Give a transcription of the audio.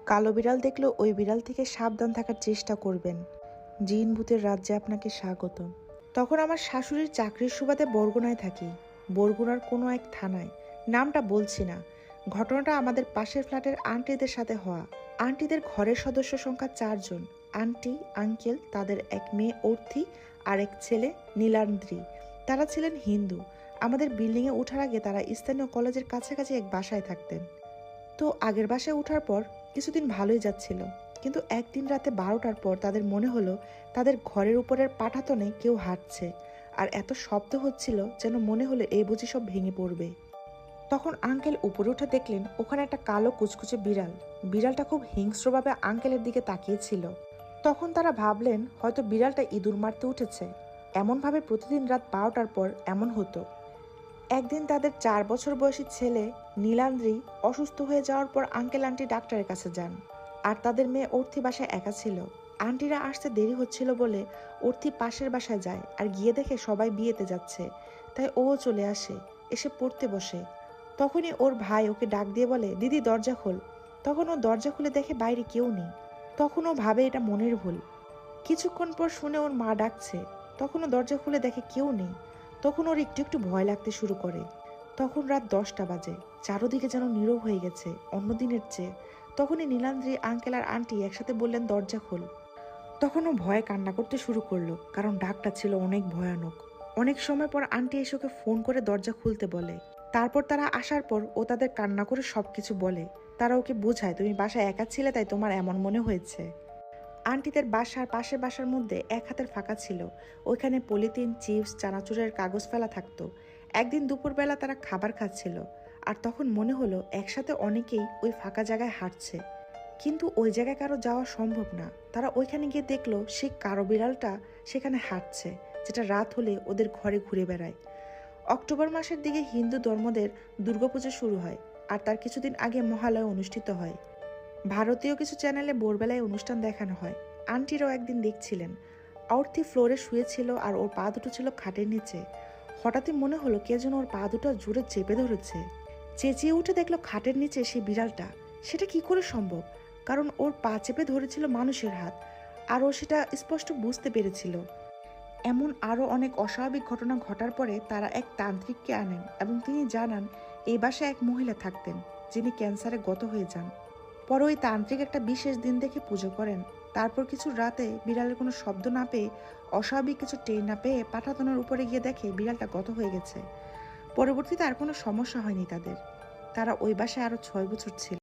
কালো বিড়াল দেখলেও ওই বিড়াল থেকে সাবধান থাকার চেষ্টা করবেন। জিন ভূতের রাজ্যে আপনাকে স্বাগত। তখন আমার শাশুড়ির চাকরির সুবাদে বরগুনায় থাকি। বরগুনার কোনো এক থানায়, নামটা বলছি না। ঘটনাটা আমাদের পাশের ফ্ল্যাটের আন্টিদের সাথে হওয়া। আন্টিদের ঘরের সদস্য সংখ্যা 4 জন। আন্টি, আঙ্কেল, তাদের এক মেয়ে অর্থি আর এক ছেলে নীলান্দ্রি। তারা ছিলেন হিন্দু। আমাদের বিল্ডিংয়ে ওঠার আগে তারা স্থানীয় কলেজের কাছাকাছি এক বাসায় থাকতেন। তো আগের বাসায় ওঠার পর কিছুদিন ভালোই যাচ্ছিল, কিন্তু একদিন রাতে 12টার পর তাদের মনে হলো তাদের ঘরের উপরের পাঠাতনে কেউ হাঁটছে, আর এত শব্দ হচ্ছিল যেন মনে হলো এই বুঝি সব ভেঙে পড়বে। তখন আঙ্কেল উপরে উঠে দেখলেন ওখানে একটা কালো কুচকুচে বিড়াল। বিড়ালটা খুব হিংস্রভাবে আঙ্কেলের দিকে তাকিয়েছিল। তখন তারা ভাবলেন হয়তো বিড়ালটা ইঁদুর মারতে উঠেছে। এমনভাবে প্রতিদিন রাত 12টার পর এমন হতো। একদিন তাদের 4 বছর বয়সী ছেলে নীলান্দ্রি অসুস্থ হয়ে যাওয়ার পর আঙ্কেল আন্টি ডাক্তারের কাছে যান, আর তাদের মেয়ে অর্থি বাসায় একা ছিল। আন্টিরা আসতে দেরি হচ্ছিল বলে অর্থি পাশের বাসায় যায়, আর গিয়ে দেখে সবাই বিয়েতে যাচ্ছে, তাই ও চলে আসে, এসে পড়তে বসে। তখনই ওর ভাই ওকে ডাক দিয়ে বলে, দিদি দরজা খোল। তখন ও দরজা খুলে দেখে বাইরে কেউ নেই। তখন ও ভাবে এটা মনের ভুল। কিছুক্ষণ পর শুনে ওর মা ডাকছে, তখনও দরজা খুলে দেখে কেউ নেই। তখন ওর একটু একটু ভয় লাগতে শুরু করে। তখন রাত 10টা বাজে, চারোদিকে যেন নীরব হয়ে গেছে অন্য দিনের চেয়ে। তখনই নীলান্দ্রি, আঙ্কেল আর আন্টি একসাথে বললেন দরজা খোল। তখন ও ভয়ে কান্না করতে শুরু করলো, কারণ ডাকটা ছিল অনেক ভয়ানক। অনেক সময় পর আন্টি এসে ওকে ফোন করে দরজা খুলতে বলে। তারপর তারা আসার পর ও তাদের কান্না করে সবকিছু বলে। তারা ওকে বোঝায় তুমি বাসায় একা ছিলে তাই তোমার এমন মনে হয়েছে। আন্টিদের বাসার পাশের বাসার মধ্যে এক হাতের ফাঁকা ছিল। ওইখানে পলিথিন, চিপস, চানাচুরের কাগজ ফেলা থাকতো। একদিন দুপুরবেলা তারা খাবার খাচ্ছিল, আর তখন মনে হলো একসাথে অনেকেই ওই ফাঁকা জায়গায় হাঁটছে, কিন্তু ওই জায়গায় কারো যাওয়া সম্ভব না। তারা ওইখানে গিয়ে দেখলো সেই কালো বিড়ালটা সেখানে হাঁটছে, যেটা রাত হলে ওদের ঘরে ঘুরে বেড়ায়। অক্টোবর মাসের দিকে হিন্দু ধর্মদের দুর্গাপুজো শুরু হয়, আর তার কিছুদিন আগে মহালয়া অনুষ্ঠিত হয়। ভারতীয় কিছু চ্যানেলে ভোরবেলায় অনুষ্ঠান দেখানো হয়। আন্টিরাও একদিন দেখছিলেন অর্থি ফ্লোরে শুয়েছিল, আর ওর পা দুটো ছিল খাটের নিচে। হঠাৎই মনে হলো কে যেন ওর পা দুটো জোরে চেপে ধরেছে। চেঁচিয়ে উঠে দেখলো খাটের নিচে সেই বিড়ালটা। সেটা কি করে সম্ভব, কারণ ওর পা চেপে ধরেছিল মানুষের হাত, আর ও সেটা স্পষ্ট বুঝতে পেরেছিল। এমন আরও অনেক অস্বাভাবিক ঘটনা ঘটার পরে তারা এক তান্ত্রিককে আনেন, এবং তিনি জানান এই বাসায় এক মহিলা থাকতেন যিনি ক্যান্সারে গত হয়ে যান। পরে ওই তান্ত্রিক একটা বিশেষ দিন দেখে পুজো করেন। তারপর কিছু রাতে বিড়ালের কোনো শব্দ না পেয়ে, অস্বাভাবিক কিছু টের না পেয়ে পাঠাতনের উপরে গিয়ে দেখে বিড়ালটা গত হয়ে গেছে। পরবর্তীতে আর কোনো সমস্যা হয়নি তাদের। তারা ওই বাসায় আরো 6 বছর ছিল।